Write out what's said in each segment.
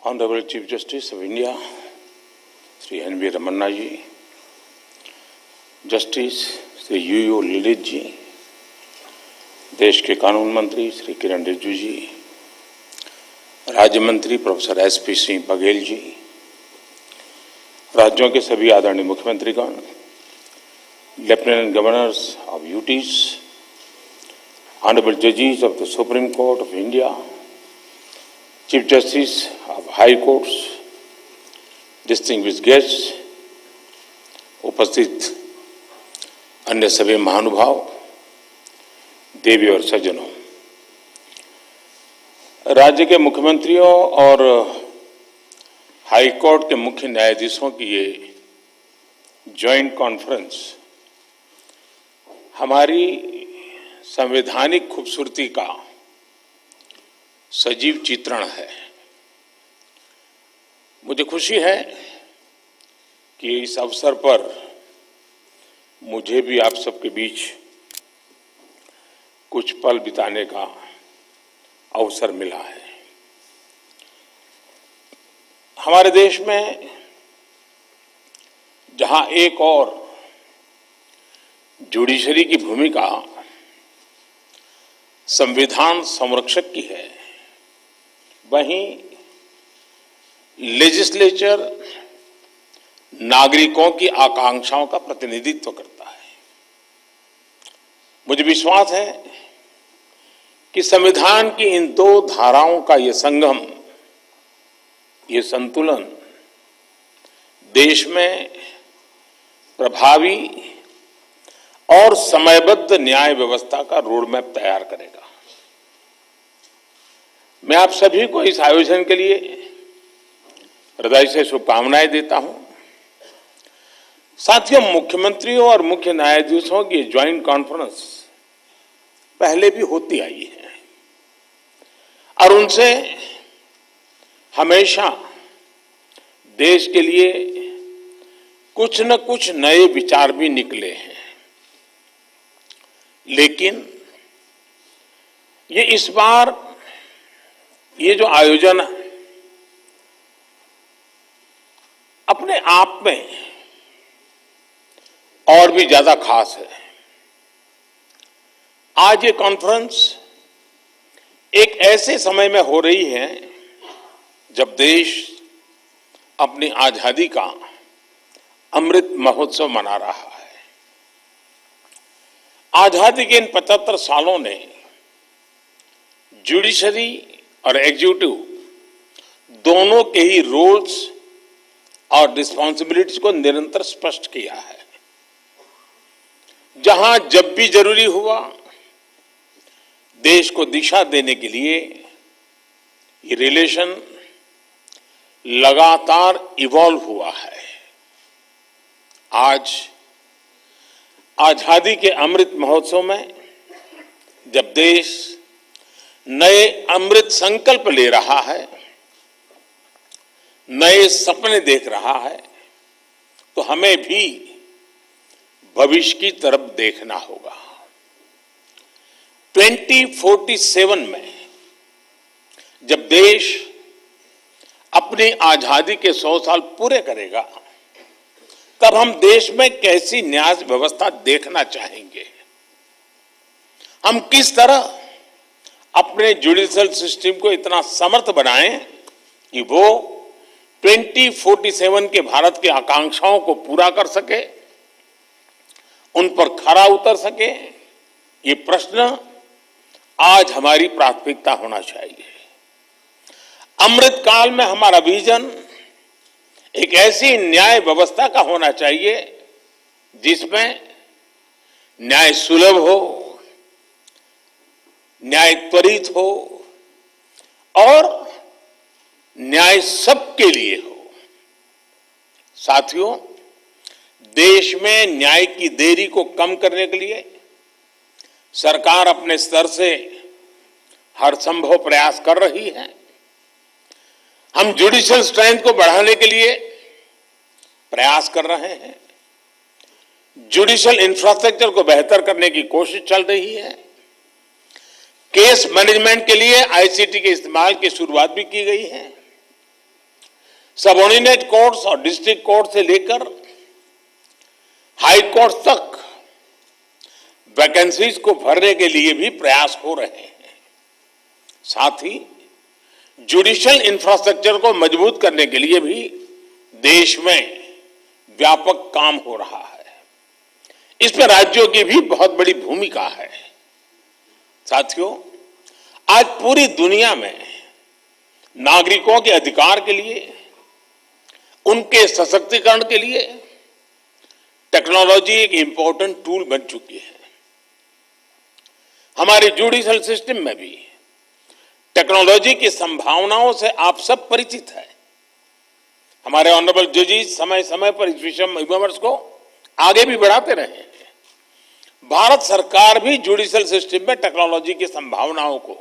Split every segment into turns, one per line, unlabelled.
Honorable Chief Justice of India, Sri N.V. Ramanna ji, Justice Sri U.U. Lilith जी, देश के कानून मंत्री श्री किरण रिजिजू जी, राज्य मंत्री प्रोफेसर S.P. सिंह बघेल जी, राज्यों के सभी आदरणीय मुख्यमंत्रीगण, lieutenant governors of UTs, honourable जजेस of the supreme court of India, chief justice of high courts, distinguished guests, उपस्थित अन्य सभी महानुभाव, देवी और सज्जनों, राज्य के मुख्यमंत्रियों और हाई कोर्ट के मुख्य न्यायाधीशों की ये जॉइंट कॉन्फ्रेंस हमारी संवैधानिक खूबसूरती का सजीव चित्रण है। मुझे खुशी है कि इस अवसर पर मुझे भी आप सबके बीच कुछ पल बिताने का अवसर मिला है। हमारे देश में जहां एक और जुडिशरी की भूमिका संविधान संरक्षक की है, वहीं लेजिस्लेचर नागरिकों की आकांक्षाओं का प्रतिनिधित्व करता है। मुझे विश्वास है कि संविधान की इन दो धाराओं का ये संगम, ये संतुलन देश में प्रभावी और समयबद्ध न्याय व्यवस्था का रोडमैप तैयार करेगा। मैं आप सभी को इस आयोजन के लिए हृदय से शुभकामनाएं देता हूं। साथियों, मुख्यमंत्रियों और मुख्य न्यायाधीशों की ज्वाइंट कॉन्फ्रेंस पहले भी होती आई है और उनसे हमेशा देश के लिए कुछ न कुछ नए विचार भी निकले हैं, लेकिन ये इस बार ये जो आयोजन अपने आप में और भी ज्यादा खास है। आज ये कॉन्फ्रेंस एक ऐसे समय में हो रही है जब देश अपनी आजादी का अमृत महोत्सव मना रहा है। आजादी के इन 75 सालों ने जुडिशरी और एग्जीक्यूटिव दोनों के ही रोल्स और रिस्पॉन्सिबिलिटीज को निरंतर स्पष्ट किया है। जहां जब भी जरूरी हुआ देश को दिशा देने के लिए ये रिलेशन लगातार इवॉल्व हुआ है। आज आजादी के अमृत महोत्सव में जब देश नए अमृत संकल्प ले रहा है, नए सपने देख रहा है, तो हमें भी भविष्य की तरफ देखना होगा। 2047 में जब देश अपनी आजादी के 100 साल पूरे करेगा, तब हम देश में कैसी न्याय व्यवस्था देखना चाहेंगे। हम किस तरह अपने जुडिशियल सिस्टम को इतना समर्थ बनाएं कि वो 2047 के भारत की आकांक्षाओं को पूरा कर सके, उन पर खरा उतर सके। ये प्रश्न आज हमारी प्राथमिकता होना चाहिए। अमृत काल में हमारा विजन एक ऐसी न्याय व्यवस्था का होना चाहिए जिसमें न्याय सुलभ हो, न्याय त्वरित हो और न्याय सबके लिए हो। साथियों, देश में न्याय की देरी को कम करने के लिए सरकार अपने स्तर से हर संभव प्रयास कर रही है। हम जुडिशियल स्ट्रेंथ को बढ़ाने के लिए प्रयास कर रहे हैं। जुडिशियल इंफ्रास्ट्रक्चर को बेहतर करने की कोशिश चल रही है। केस मैनेजमेंट के लिए आईसीटी के इस्तेमाल की शुरुआत भी की गई है। सबऑर्डिनेट कोर्ट्स और डिस्ट्रिक्ट कोर्ट से लेकर हाई कोर्ट तक वैकेंसीज को भरने के लिए भी प्रयास हो रहे हैं। साथ ही जुडिशियल इंफ्रास्ट्रक्चर को मजबूत करने के लिए भी देश में व्यापक काम हो रहा है। इसमें राज्यों की भी बहुत बड़ी भूमिका है। साथियों, आज पूरी दुनिया में नागरिकों के अधिकार के लिए, उनके सशक्तिकरण के लिए टेक्नोलॉजी एक इंपॉर्टेंट टूल बन चुकी है। हमारे जुडिशियल सिस्टम में भी टेक्नोलॉजी की संभावनाओं से आप सब परिचित हैं। हमारे ऑनरेबल जजेस समय समय पर इस विषय को आगे भी बढ़ाते रहे हैं। भारत सरकार भी जुडिशियल सिस्टम में टेक्नोलॉजी की संभावनाओं को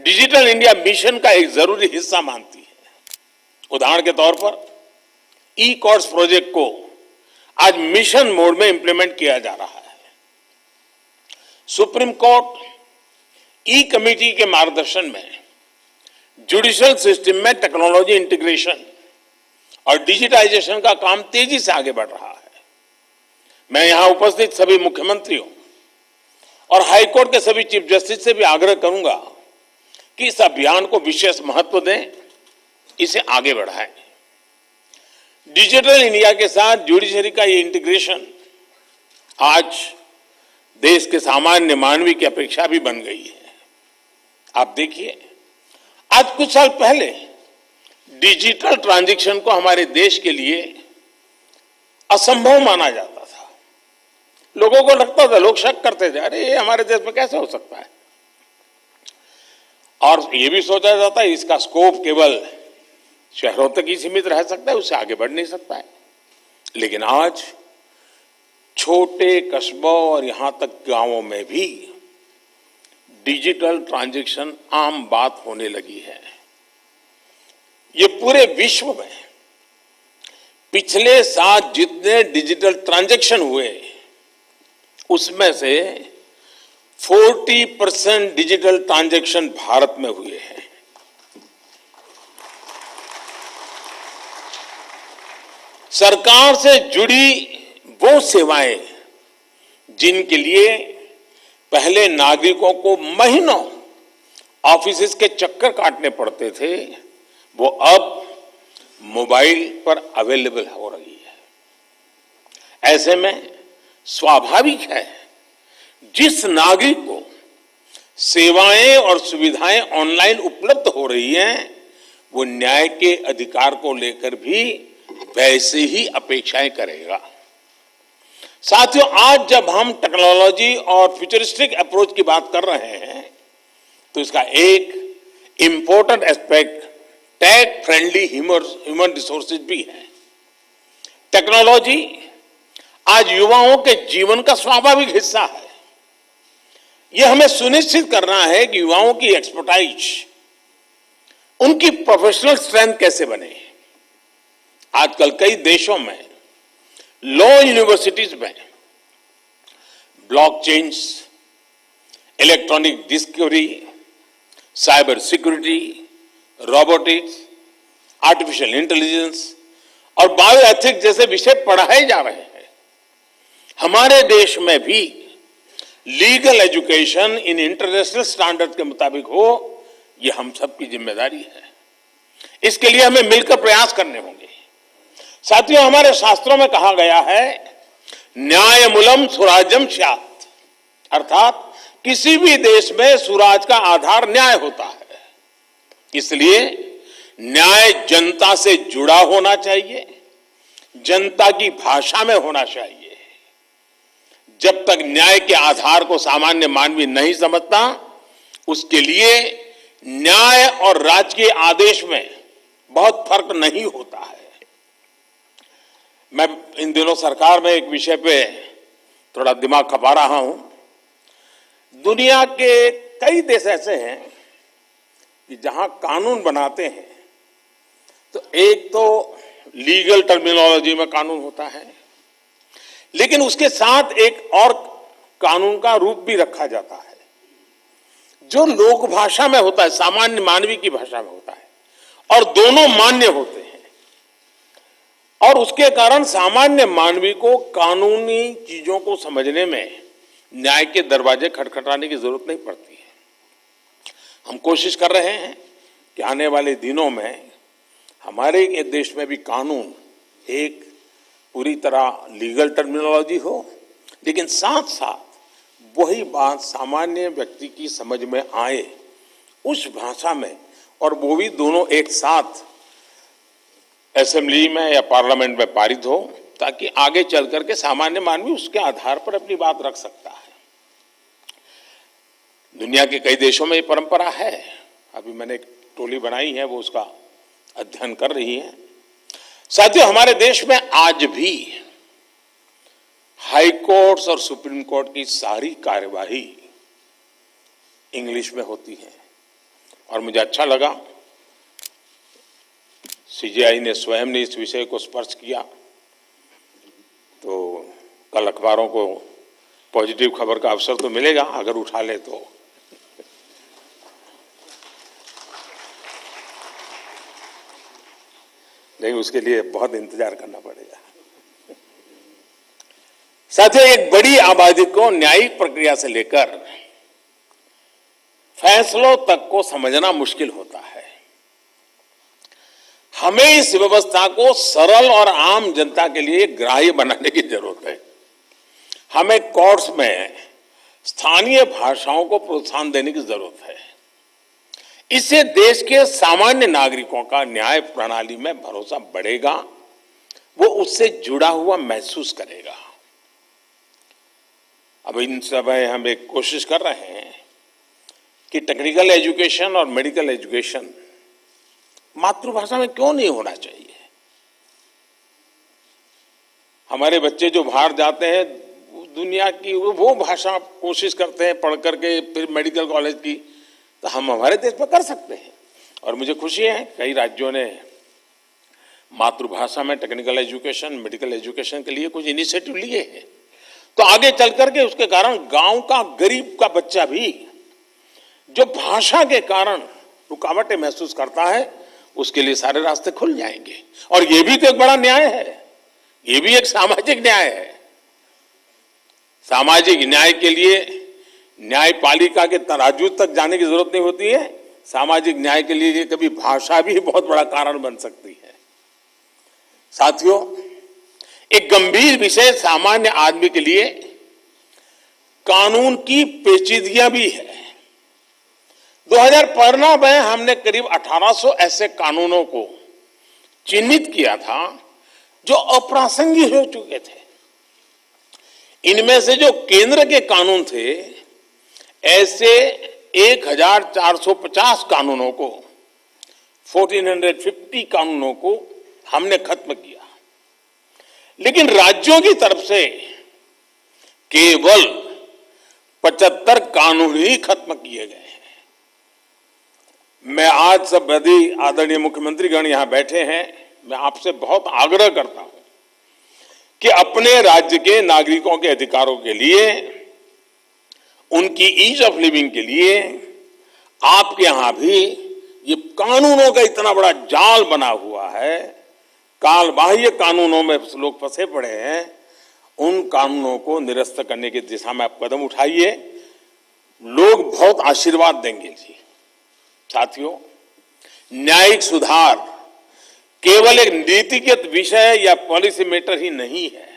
डिजिटल इंडिया मिशन का एक जरूरी हिस्सा मानती है। उदाहरण के तौर पर ई कोर्ट्स प्रोजेक्ट को आज मिशन मोड में इंप्लीमेंट किया जा रहा है। सुप्रीम कोर्ट ई कमेटी के मार्गदर्शन में जुडिशियल सिस्टम में टेक्नोलॉजी इंटीग्रेशन और डिजिटाइजेशन का काम तेजी से आगे बढ़ रहा है। मैं यहां उपस्थित सभी मुख्यमंत्रियों और हाईकोर्ट के सभी चीफ जस्टिस से भी आग्रह करूंगा कि इस अभियान को विशेष महत्व दें, इसे आगे बढ़ाएं। डिजिटल इंडिया के साथ जुडिशरी का ये इंटीग्रेशन आज देश के सामान्य मानवी की अपेक्षा भी बन गई है। आप देखिए, आज कुछ साल पहले डिजिटल ट्रांजैक्शन को हमारे देश के लिए असंभव माना जाता था। लोगों को लगता था, लोग शक करते थे, अरे ये हमारे देश में कैसे हो सकता है। और ये भी सोचा जाता है इसका स्कोप केवल शहरों तक ही सीमित रह सकता है, उससे आगे बढ़ नहीं सकता है। लेकिन आज छोटे कस्बों और यहां तक गांवों में भी डिजिटल ट्रांजैक्शन आम बात होने लगी है। ये पूरे विश्व में पिछले साल जितने डिजिटल ट्रांजैक्शन हुए उसमें से 40% डिजिटल ट्रांजैक्शन भारत में हुए हैं। सरकार से जुड़ी वो सेवाएं जिनके लिए पहले नागरिकों को महीनों ऑफिस के चक्कर काटने पड़ते थे, वो अब मोबाइल पर अवेलेबल हो रही है। ऐसे में स्वाभाविक है जिस नागरिक को सेवाएं और सुविधाएं ऑनलाइन उपलब्ध हो रही हैं, वो न्याय के अधिकार को लेकर भी वैसे ही अपेक्षाएं करेगा। साथियों, आज जब हम टेक्नोलॉजी और फ्यूचरिस्टिक अप्रोच की बात कर रहे हैं तो इसका एक important aspect tech friendly human resources भी है। टेक्नोलॉजी आज युवाओं के जीवन का स्वाभाविक हिस्सा है। यह हमें सुनिश्चित करना है कि युवाओं की एक्सपर्टाइज, उनकी प्रोफेशनल स्ट्रेंथ कैसे बने। आजकल कई देशों में लॉ यूनिवर्सिटीज में blockchains, electronic discovery, cyber security, robotics, artificial intelligence और बायो एथिक्स जैसे विषय पढ़ाए जा रहे हैं। हमारे देश में भी legal education in international standard के मुताबिक हो, यह हम सबकी जिम्मेदारी है। इसके लिए हमें मिलकर प्रयास करने होंगे। साथियों, हमारे शास्त्रों में कहा गया है न्यायमूलम सुराज्यम स्यात्, अर्थात किसी भी देश में सुराज का आधार न्याय होता है। इसलिए न्याय जनता से जुड़ा होना चाहिए, जनता की भाषा में होना चाहिए। जब तक न्याय के आधार को सामान्य मानवी नहीं समझता, उसके लिए न्याय और राजकीय आदेश में बहुत फर्क नहीं होता है। मैं इन दिनों सरकार में एक विषय पे थोड़ा दिमाग खपा रहा हूं। दुनिया के कई देश ऐसे हैं कि जहां कानून बनाते हैं तो एक तो लीगल टर्मिनोलॉजी में कानून होता है, लेकिन उसके साथ एक और कानून का रूप भी रखा जाता है जो लोक भाषा में होता है, सामान्य मानवी की भाषा में होता है, और दोनों मान्य होते हैं। और उसके कारण सामान्य मानवी को कानूनी चीजों को समझने में न्याय के दरवाजे खटखटाने की जरूरत नहीं पड़ती है। हम कोशिश कर रहे हैं कि आने वाले दिनों में हमारे देश में भी कानून एक पूरी तरह लीगल टर्मिनोलॉजी हो, लेकिन साथ साथ वही बात सामान्य व्यक्ति की समझ में आए उस भाषा में, और वो भी दोनों एक साथ असेंबली में या पार्लियामेंट में पारित हो, ताकि आगे चल करके सामान्य मानवी उसके आधार पर अपनी बात रख सकता है। दुनिया के कई देशों में ये परंपरा है। अभी मैंने एक टोली बनाई है, वो उसका अध्ययन कर रही है। साथियों, हमारे देश में आज भी हाई कोर्ट्स और सुप्रीम कोर्ट की सारी कार्यवाही इंग्लिश में होती है, और मुझे अच्छा लगा सीजेआई ने स्वयं ने इस विषय को स्पर्श किया। तो कल अखबारों को पॉजिटिव खबर का अवसर तो मिलेगा अगर उठा ले तो। नहीं, उसके लिए बहुत इंतजार करना पड़ेगा। साथियों, एक बड़ी आबादी को न्यायिक प्रक्रिया से लेकर फैसलों तक को समझना मुश्किल होता है। हमें इस व्यवस्था को सरल और आम जनता के लिए ग्राह्य बनाने की जरूरत है। हमें कोर्ट्स में स्थानीय भाषाओं को प्रोत्साहन देने की जरूरत है। इससे देश के सामान्य नागरिकों का न्याय प्रणाली में भरोसा बढ़ेगा, वो उससे जुड़ा हुआ महसूस करेगा। अब इन समय हम एक कोशिश कर रहे हैं कि टेक्निकल एजुकेशन और मेडिकल एजुकेशन मातृभाषा में क्यों नहीं होना चाहिए। हमारे बच्चे जो बाहर जाते हैं, दुनिया की वो भाषा कोशिश करते हैं पढ़ करके फिर मेडिकल कॉलेज की, तो हम हमारे देश में कर सकते हैं। और मुझे खुशी है कई राज्यों ने मातृभाषा में टेक्निकल एजुकेशन, मेडिकल एजुकेशन के लिए कुछ इनिशिएटिव लिए हैं। तो आगे चल करके उसके कारण गांव का गरीब का बच्चा भी जो भाषा के कारण रुकावटें महसूस करता है, उसके लिए सारे रास्ते खुल जाएंगे। और ये भी तो एक बड़ा न्याय है, ये भी एक सामाजिक न्याय है। सामाजिक न्याय के लिए न्यायपालिका के तराजू तक जाने की जरूरत नहीं होती है। सामाजिक न्याय के लिए कभी भाषा भी बहुत बड़ा कारण बन सकती है। साथियों, एक गंभीर विषय सामान्य आदमी के लिए कानून की पेचीदगियां भी है। 2015 में हमने करीब 1800 ऐसे कानूनों को चिन्हित किया था जो अप्रासंगिक हो चुके थे। इनमें से जो केंद्र के कानून थे, ऐसे 1450 कानूनों को, 1450 कानूनों को हमने खत्म किया। लेकिन राज्यों की तरफ से केवल 75 कानून ही खत्म किए गए हैं। मैं आज सब यदि आदरणीय मुख्यमंत्रीगण यहां बैठे हैं, मैं आपसे बहुत आग्रह करता हूं कि अपने राज्य के नागरिकों के अधिकारों के लिए, उनकी ईज ऑफ लिविंग के लिए आपके यहां भी ये कानूनों का इतना बड़ा जाल बना हुआ है, काल बाह्य कानूनों में लोग फंसे पड़े हैं, उन कानूनों को निरस्त करने की दिशा में आप कदम उठाइए। लोग बहुत आशीर्वाद देंगे जी। साथियों, न्यायिक सुधार केवल एक नीतिगत विषय या पॉलिसी मैटर ही नहीं है।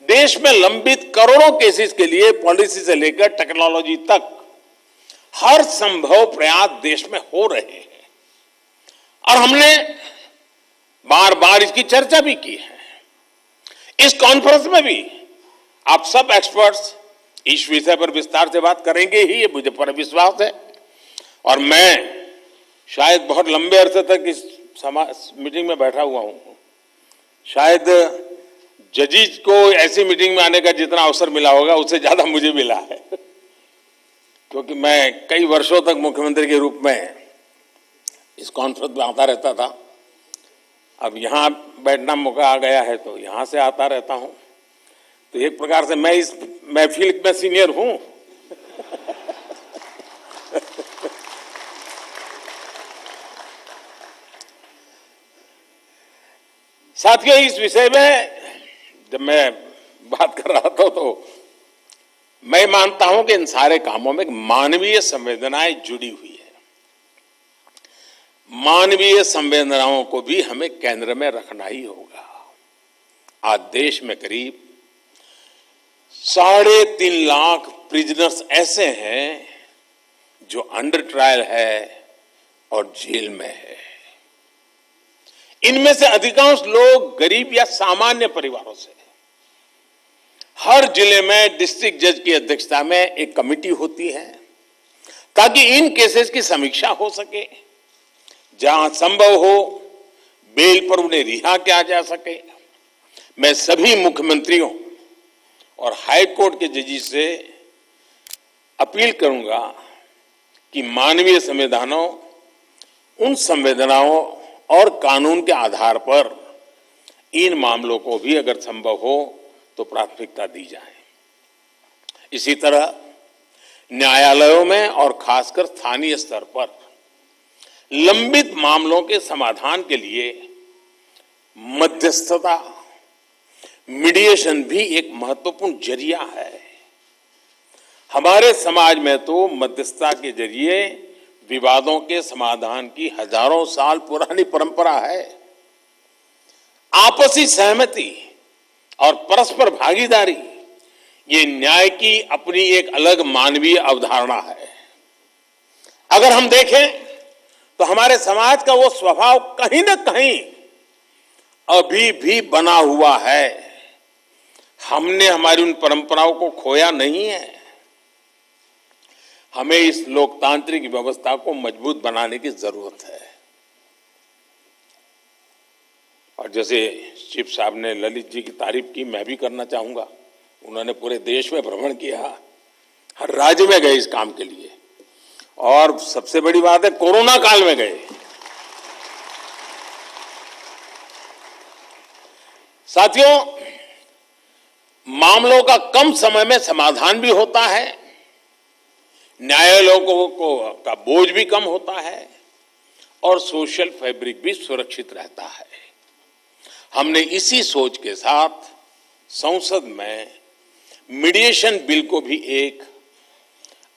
देश में लंबित करोड़ों केसेस के लिए पॉलिसी से लेकर टेक्नोलॉजी तक हर संभव प्रयास देश में हो रहे हैं, और हमने बार बार इसकी चर्चा भी की है। इस कॉन्फ्रेंस में भी आप सब एक्सपर्ट्स इस विषय पर विस्तार से बात करेंगे ही, ये मुझे पर विश्वास है। और मैं शायद बहुत लंबे अरसे तक इस मीटिंग में बैठा हुआ हूं। शायद जजेस को ऐसी मीटिंग में आने का जितना अवसर मिला होगा, उससे ज्यादा मुझे मिला है, क्योंकि मैं कई वर्षों तक मुख्यमंत्री के रूप में इस कॉन्फ्रेंस में आता रहता था। अब यहां बैठना मौका आ गया है तो यहां से आता रहता हूं। तो एक प्रकार से मैं इस महफिल में सीनियर हूं। साथियों, इस विषय में जब मैं बात कर रहा था तो मैं मानता हूं कि इन सारे कामों में मानवीय संवेदनाएं जुड़ी हुई है। मानवीय संवेदनाओं को भी हमें केंद्र में रखना ही होगा। आज देश में करीब 3.5 लाख प्रिजनर्स ऐसे हैं जो अंडर ट्रायल है और जेल में है। इनमें से अधिकांश लोग गरीब या सामान्य परिवारों से। हर जिले में डिस्ट्रिक्ट जज की अध्यक्षता में एक कमेटी होती है ताकि इन केसेस की समीक्षा हो सके। जहां संभव हो बेल पर उन्हें रिहा किया जा सके। मैं सभी मुख्यमंत्रियों और हाई कोर्ट के जजेस से अपील करूंगा कि मानवीय उन संवेदनाओं और कानून के आधार पर इन मामलों को भी अगर संभव हो तो प्राथमिकता दी जाए। इसी तरह न्यायालयों में और खासकर स्थानीय स्तर पर लंबित मामलों के समाधान के लिए मध्यस्थता, मीडिएशन भी एक महत्वपूर्ण जरिया है। हमारे समाज में तो मध्यस्थता के जरिए विवादों के समाधान की हजारों साल पुरानी परंपरा है। आपसी सहमति और परस्पर भागीदारी ये न्याय की अपनी एक अलग मानवीय अवधारणा है। अगर हम देखें तो हमारे समाज का वो स्वभाव कहीं ना कहीं अभी भी बना हुआ है। हमने हमारी उन परंपराओं को खोया नहीं है। हमें इस लोकतांत्रिक व्यवस्था को मजबूत बनाने की जरूरत है। और जैसे चीफ साहब ने ललित जी की तारीफ की, मैं भी करना चाहूंगा। उन्होंने पूरे देश में भ्रमण किया, हर राज्य में गए इस काम के लिए, और सबसे बड़ी बात है कोरोना काल में गए। साथियों, मामलों का कम समय में समाधान भी होता है, न्यायालयों का बोझ भी कम होता है और सोशल फैब्रिक भी सुरक्षित रहता है। हमने इसी सोच के साथ संसद में मीडिएशन बिल को भी एक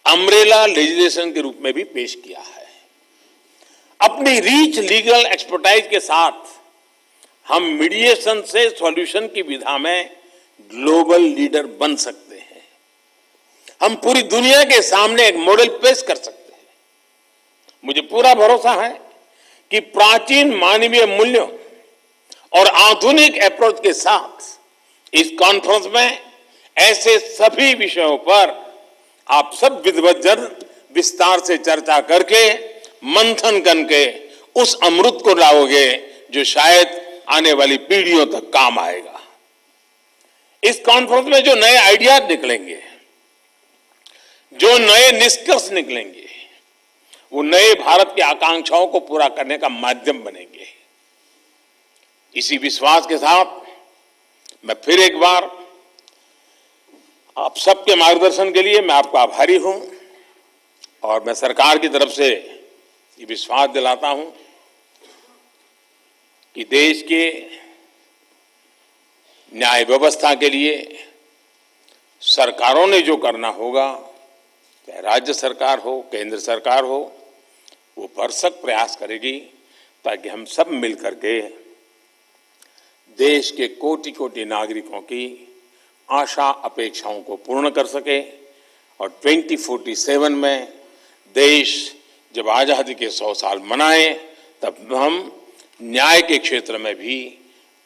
अम्ब्रेला लेजिस्लेशन के रूप में भी पेश किया है। अपनी रीच लीगल एक्सपर्टाइज के साथ हम मीडिएशन से सॉल्यूशन की विधा में ग्लोबल लीडर बन सकते हैं। हम पूरी दुनिया के सामने एक मॉडल पेश कर सकते हैं। मुझे पूरा भरोसा है कि प्राचीन मानवीय मूल्यों और आधुनिक अप्रोच के साथ इस कॉन्फ्रेंस में ऐसे सभी विषयों पर आप सब विद्वज्जन विस्तार से चर्चा करके, मंथन करके उस अमृत को लाओगे जो शायद आने वाली पीढ़ियों तक काम आएगा। इस कॉन्फ्रेंस में जो नए आइडियाज निकलेंगे, जो नए निष्कर्ष निकलेंगे, वो नए भारत की आकांक्षाओं को पूरा करने का माध्यम बनेंगे। इसी विश्वास के साथ मैं फिर एक बार आप सबके मार्गदर्शन के लिए मैं आपको आभारी हूं और मैं सरकार की तरफ से ये विश्वास दिलाता हूं कि देश के न्याय व्यवस्था के लिए सरकारों ने जो करना होगा, चाहे राज्य सरकार हो, केंद्र सरकार हो, वो भरसक प्रयास करेगी ताकि हम सब मिलकर के देश के कोटि कोटि नागरिकों की आशा अपेक्षाओं को पूर्ण कर सके और 2047 में देश जब आजादी के 100 साल मनाए तब हम न्याय के क्षेत्र में भी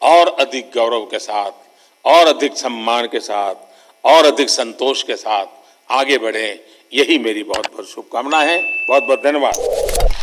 और अधिक गौरव के साथ, और अधिक सम्मान के साथ, और अधिक संतोष के साथ आगे बढ़े। यही मेरी बहुत बहुत शुभकामना है। बहुत बहुत धन्यवाद।